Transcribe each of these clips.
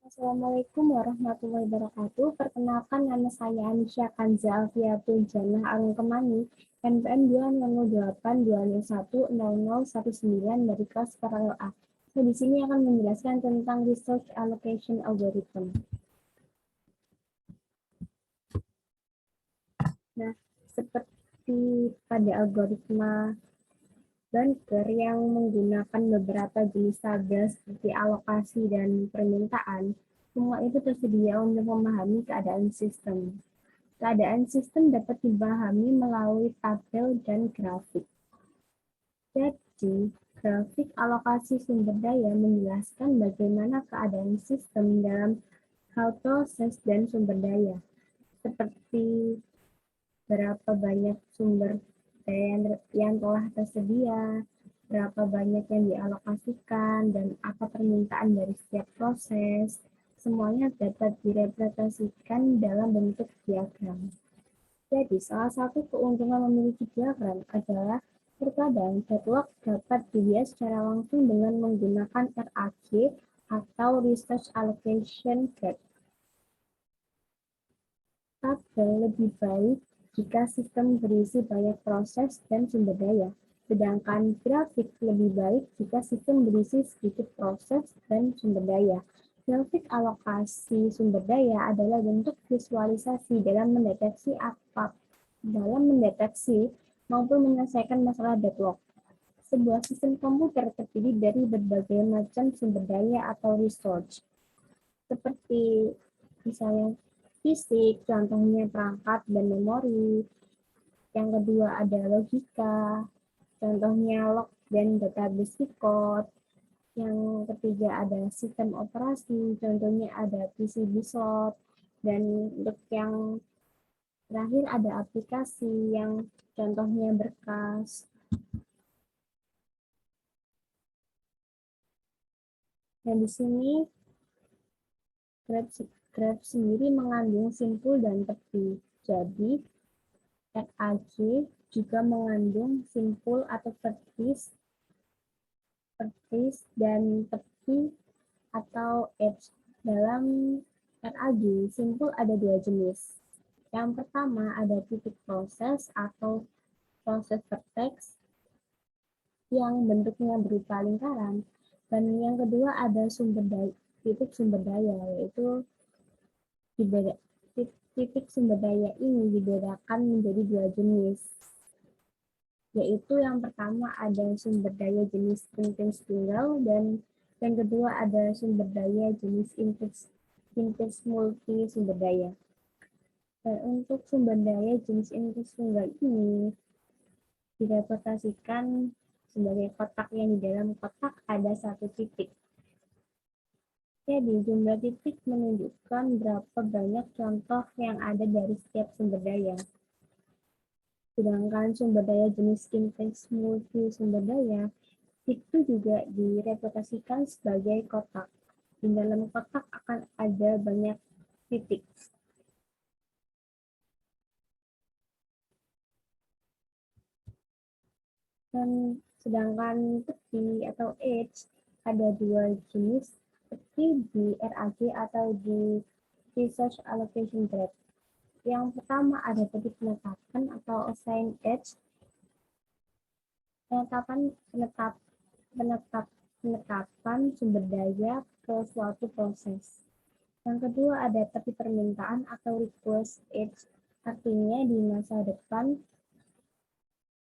Assalamualaikum warahmatullahi wabarakatuh. Perkenalkan, nama saya Anisha Kanza Alfiatul Janah Arungkemani, NPM 20820100019 dari kelas paralel A. Saya di sini akan menjelaskan tentang Research Allocation Algorithm. Nah, seperti pada algoritma Bunker yang menggunakan beberapa jenis tabel seperti alokasi dan permintaan, semua itu tersedia untuk memahami keadaan sistem. Keadaan sistem dapat dipahami melalui tabel dan grafik. Jadi, grafik alokasi sumber daya menjelaskan bagaimana keadaan sistem dalam hal proses dan sumber daya, seperti berapa banyak sumber daya yang telah tersedia, berapa banyak yang dialokasikan, dan apa permintaan dari setiap proses. Semuanya dapat direpresentasikan dalam bentuk diagram. Jadi, salah satu keuntungan memiliki diagram adalah terkadang deadlock dapat dilihat secara langsung dengan menggunakan RAG atau Research Allocation Graph. Tabel lebih baik jika sistem berisi banyak proses dan sumber daya, sedangkan grafik lebih baik jika sistem berisi sedikit proses dan sumber daya. Grafik alokasi sumber daya adalah bentuk visualisasi dalam mendeteksi maupun menyelesaikan masalah deadlock. Sebuah sistem komputer terdiri dari berbagai macam sumber daya atau resource, seperti misalnya fisik, contohnya perangkat dan memori. Yang kedua ada logika, contohnya log dan database record. Yang ketiga ada sistem operasi, contohnya ada PCB slot. Dan untuk yang terakhir ada aplikasi yang contohnya berkas. Dan di sini graf sendiri mengandung simpul dan tepi. Jadi RAG juga mengandung simpul atau vertis dan tepi atau edge. Dalam RAG, simpul ada dua jenis. Yang pertama ada titik proses atau proses vertex yang bentuknya berupa lingkaran. Dan yang kedua ada titik sumber daya, yaitu titik sumber daya ini dibedakan menjadi dua jenis, yaitu yang pertama ada sumber daya jenis intens tunggal dan yang kedua ada sumber daya jenis intens multi sumber daya. Dan untuk sumber daya jenis intens tunggal ini direpresentasikan sebagai kotak yang di dalam kotak ada satu titik. Jadi jumlah titik menunjukkan berapa banyak contoh yang ada dari setiap sumber daya. Sedangkan sumber daya jenis intens multi sumber daya itu juga direpresentasikan sebagai kotak. Di dalam kotak akan ada banyak titik. Dan sedangkan tepi atau edge ada dua jenis tepi di RAG atau di Research Allocation Graph. Yang pertama ada tepi penetapan atau assign edge. Penetapan sumber daya ke suatu proses. Yang kedua ada tepi permintaan atau request edge. Artinya di masa depan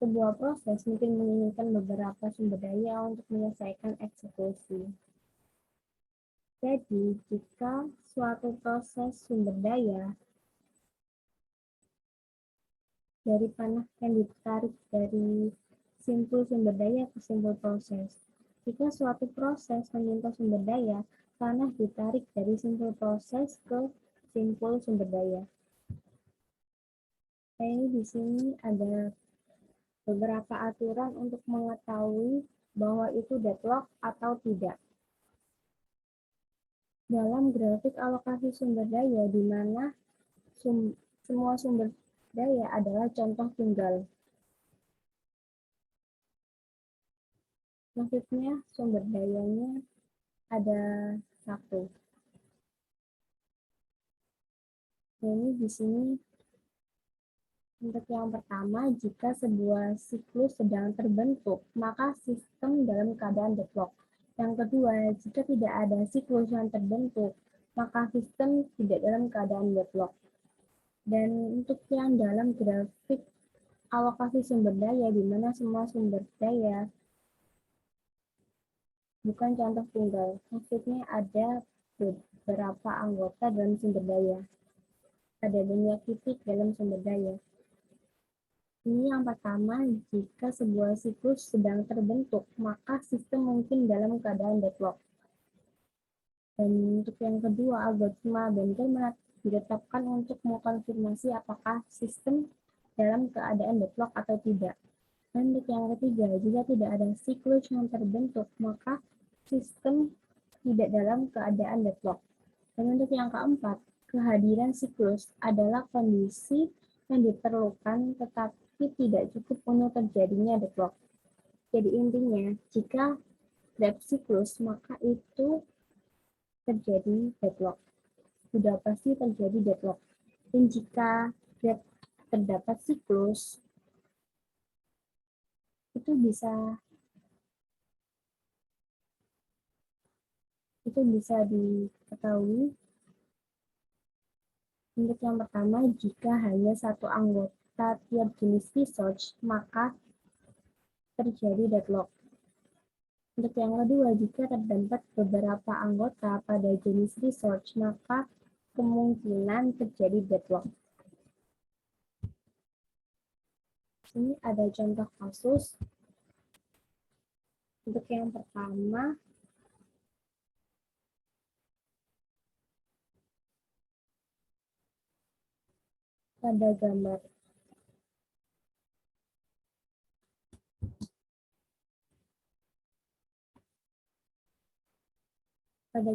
sebuah proses mungkin menginginkan beberapa sumber daya untuk menyelesaikan eksekusi. Jadi, jika suatu proses sumber daya dari panah yang ditarik dari simpul sumber daya ke simpul proses. Jika suatu proses meminta sumber daya, panah ditarik dari simpul proses ke simpul sumber daya. Nah, ini di sini ada beberapa aturan untuk mengetahui bahwa itu deadlock atau tidak. Dalam grafik alokasi sumber daya, di mana semua sumber daya adalah contoh tunggal. Maksudnya sumber dayanya ada satu. Ini di sini untuk yang pertama, jika sebuah siklus sedang terbentuk, maka sistem dalam keadaan deadlock. Yang kedua, jika tidak ada siklus yang terbentuk, maka sistem tidak dalam keadaan deadlock. Dan untuk yang dalam grafik alokasi sumber daya, di mana semua sumber daya bukan contoh tunggal, maksudnya ada beberapa anggota dalam sumber daya. Ada banyak titik dalam sumber daya. Ini yang pertama, jika sebuah siklus sedang terbentuk, maka sistem mungkin dalam keadaan deadlock. Dan untuk yang kedua, algoritma Bendel ditetapkan untuk mengkonfirmasi apakah sistem dalam keadaan deadlock atau tidak. Dan untuk yang ketiga, jika tidak ada siklus yang terbentuk, maka sistem tidak dalam keadaan deadlock. Dan untuk yang keempat, kehadiran siklus adalah kondisi yang diperlukan tetapi tidak cukup untuk terjadinya deadlock. Jadi intinya, jika grab siklus, maka itu terjadi deadlock. Sudah pasti terjadi deadlock. Dan jika grab terdapat siklus, itu bisa diketahui. Untuk yang pertama, jika hanya satu anggota tiap jenis research, maka terjadi deadlock. Untuk yang kedua, jika terdapat beberapa anggota pada jenis research, maka kemungkinan terjadi deadlock. Ini ada contoh kasus. Untuk yang pertama, pada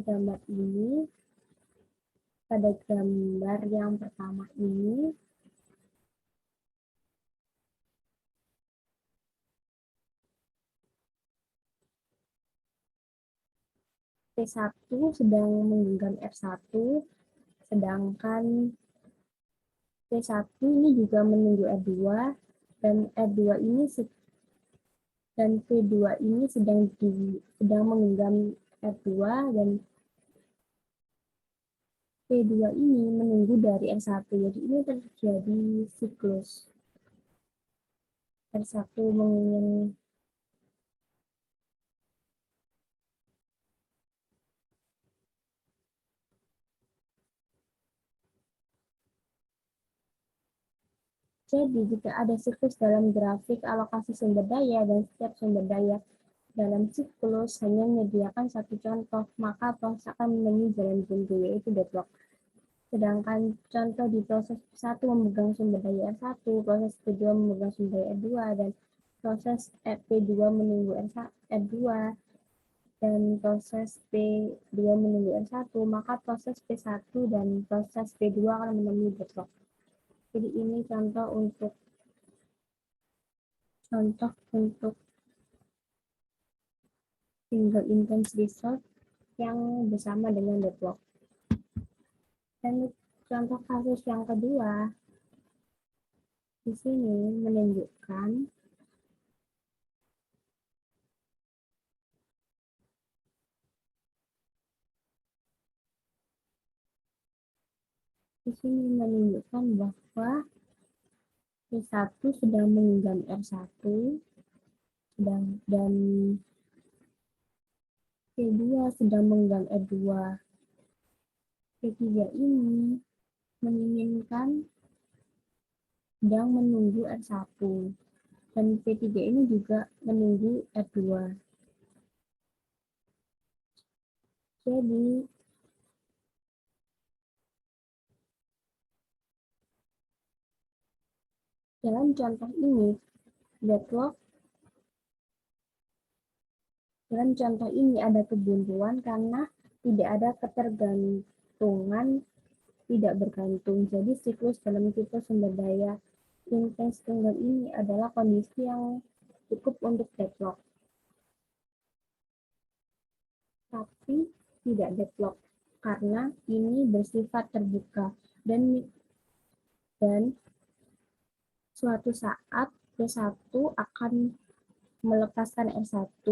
gambar ini, pada gambar yang pertama ini, T1 sedang menggenggam R1, sedangkan T1 ini juga menunggu R2, dan R2 ini dan P2 ini sedang menggenggam R2, dan P2 ini menunggu dari R1. Jadi ini terjadi siklus. R1 menginginkan Jadi, jika ada siklus dalam grafik alokasi sumber daya dan setiap sumber daya dalam siklus hanya menyediakan satu contoh, maka proses akan menemui jalan buntu, yaitu deadlock. Sedangkan contoh di proses 1 memegang sumber daya R1, proses kedua memegang sumber daya R2, dan proses P2 menunggu R2, dan proses P2 menunggu R1, maka proses P1 dan proses P2 akan menemui deadlock. Jadi ini contoh untuk single instance result yang bersama dengan deadlock. Dan contoh kasus yang kedua di sini menunjukkan bahwa P1 sedang menggenggam R1 dan P2 sedang menggenggam R2. P3 ini menginginkan sedang menunggu R1 dan P3 ini juga menunggu R2. Jadi dalam contoh ini deadlock. Dalam contoh ini ada kebuntuan karena tidak ada ketergantungan tidak bergantung. Jadi siklus dalam tipe sumber daya intens tunggal ini adalah kondisi yang cukup untuk deadlock. Tapi tidak deadlock karena ini bersifat terbuka dan Dan suatu saat P1 akan melepaskan R1,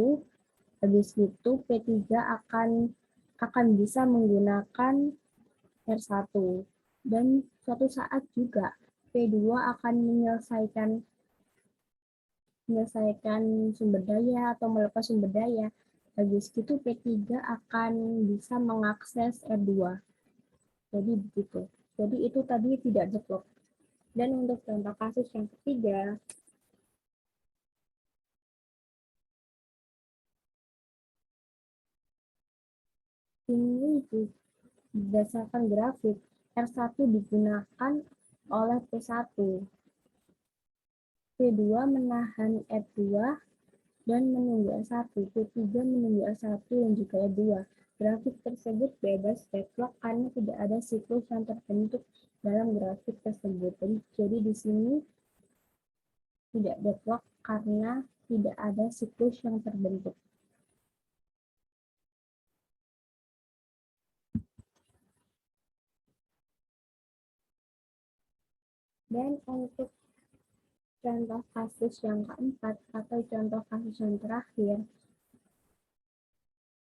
habis itu P3 akan bisa menggunakan R1. Dan suatu saat juga P2 akan menyelesaikan sumber daya atau melepas sumber daya. Habis itu P3 akan bisa mengakses R2. Jadi begitu. Jadi itu tadi tidak deadlock. Dan untuk contoh kasus yang ketiga, ini berdasarkan grafik, R1 digunakan oleh P1. P2 menahan R2 dan menunggu R1. P3 menunggu R1 dan juga R2. Grafik tersebut bebas deadlock karena tidak ada siklus yang terbentuk dalam grafik tersebut. Jadi di sini tidak deadlock karena tidak ada siklus yang terbentuk. Dan untuk contoh kasus yang keempat atau contoh kasus yang terakhir,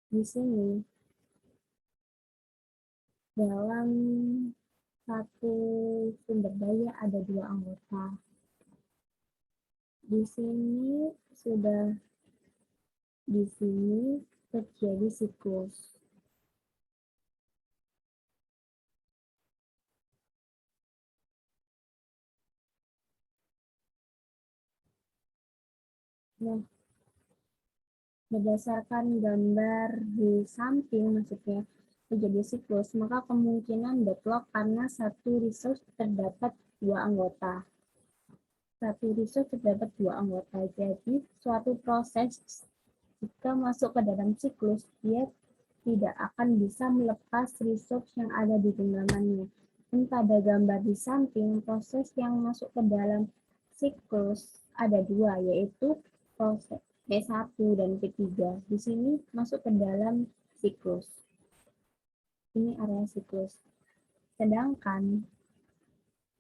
di sini dalam satu sumber daya ada dua anggota. Di sini terjadi siklus. Nah, berdasarkan gambar di samping, maksudnya terjadi siklus, maka kemungkinan deadlock karena satu resource terdapat dua anggota. Jadi, suatu proses jika masuk ke dalam siklus, dia tidak akan bisa melepas resource yang ada di genggamannya. Dan pada gambar di samping, proses yang masuk ke dalam siklus ada dua, yaitu proses P1 dan P3. Di sini masuk ke dalam siklus. Ini area siklus. Sedangkan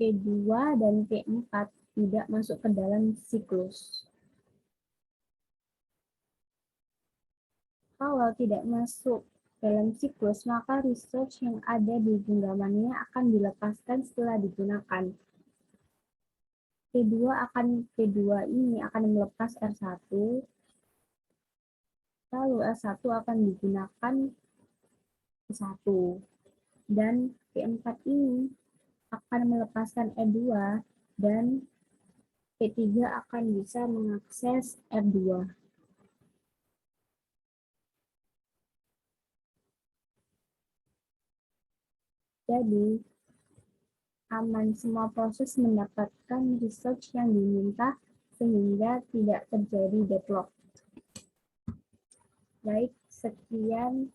P2 dan P4 tidak masuk ke dalam siklus. Kalau tidak masuk dalam siklus, maka resource yang ada di genggamannya akan dilepaskan setelah digunakan. P2 ini akan melepas R1, lalu R1 akan digunakan P1, dan P4 ini akan melepaskan R2, dan P3 akan bisa mengakses R2. Jadi, aman, semua proses mendapatkan resource yang diminta sehingga tidak terjadi deadlock. Baik, sekian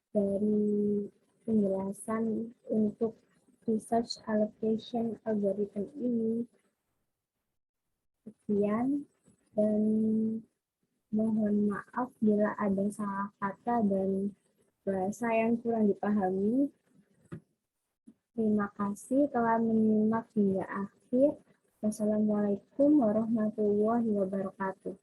dari penjelasan untuk resource allocation algorithm ini. Sekian, dan mohon maaf bila ada salah kata dan bahasa yang kurang dipahami. Terima kasih telah menyimak hingga akhir. Wassalamualaikum warahmatullahi wabarakatuh.